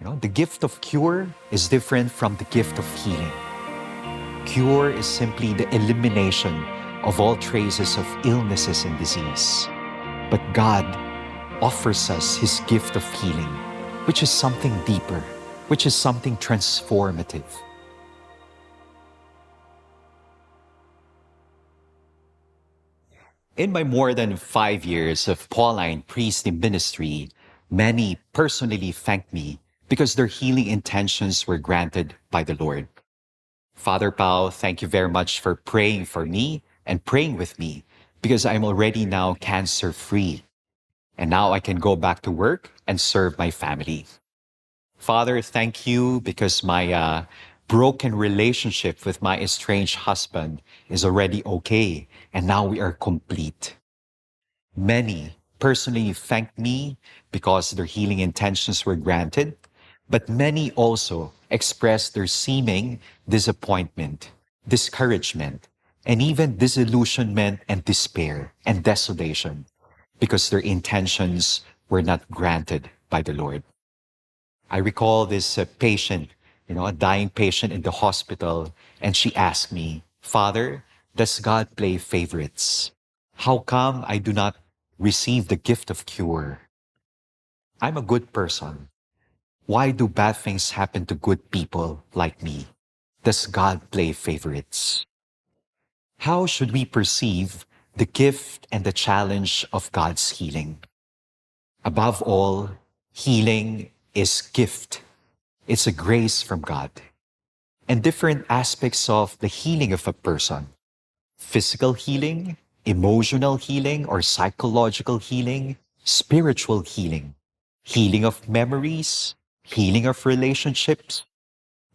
The gift of cure is different from the gift of healing. Cure is simply the elimination of all traces of illnesses and disease. But God offers us His gift of healing, which is something deeper, which is something transformative. In my more than 5 years of Pauline priestly ministry, many personally thanked me because their healing intentions were granted by the Lord. Father Pao, thank you very much for praying for me and praying with me because I'm already now cancer-free. And now I can go back to work and serve my family. Father, thank you because my broken relationship with my estranged husband is already okay, and now we are complete. Many personally thanked me because their healing intentions were granted, but many also expressed their seeming disappointment, discouragement, and even disillusionment and despair and desolation because their intentions were not granted by the Lord. I recall this patient, a dying patient in the hospital, and she asked me, "Father, does God play favorites? How come I do not receive the gift of cure? I'm a good person. Why do bad things happen to good people like me? Does God play favorites?" How should we perceive the gift and the challenge of God's healing? Above all, healing is gift. It's a grace from God. And different aspects of the healing of a person: physical healing, emotional healing or psychological healing, spiritual healing, healing of memories, healing of relationships,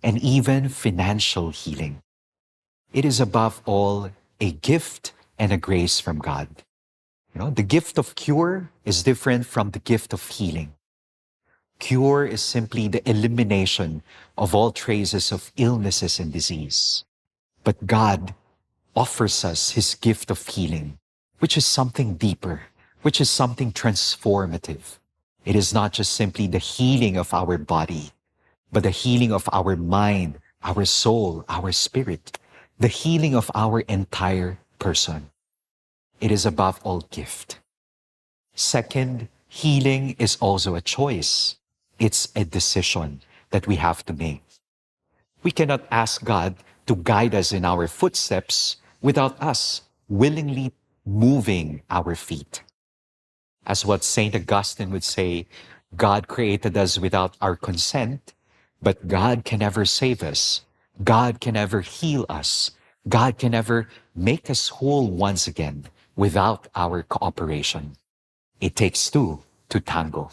and even financial healing. It is above all a gift and a grace from God. The gift of cure is different from the gift of healing. Cure is simply the elimination of all traces of illnesses and disease. But God offers us His gift of healing, which is something deeper, which is something transformative. It is not just simply the healing of our body, but the healing of our mind, our soul, our spirit, the healing of our entire person. It is above all gift. Second, healing is also a choice. It's a decision that we have to make. We cannot ask God to guide us in our footsteps without us willingly moving our feet. As what St. Augustine would say, God created us without our consent, but God can never save us. God can never heal us. God can never make us whole once again without our cooperation. It takes two to tango.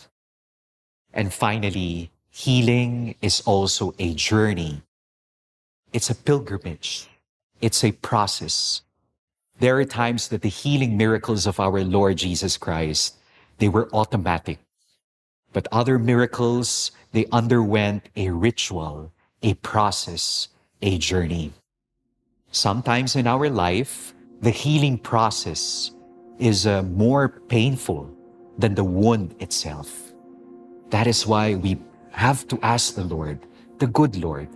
And finally, healing is also a journey. It's a pilgrimage. It's a process. There are times that the healing miracles of our Lord Jesus Christ, they were automatic. But other miracles, they underwent a ritual, a process, a journey. Sometimes in our life, the healing process is more painful than the wound itself. That is why we have to ask the Lord, the good Lord,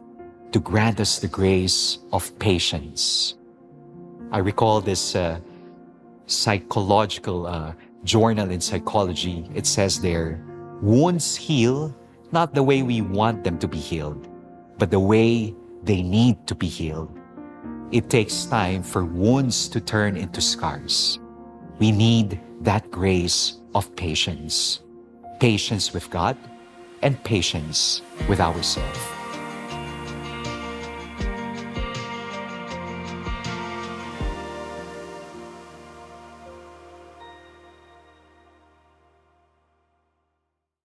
to grant us the grace of patience. I recall this psychological journal in psychology. It says there, wounds heal not the way we want them to be healed, but the way they need to be healed. It takes time for wounds to turn into scars. We need that grace of patience. Patience with God and patience with ourselves.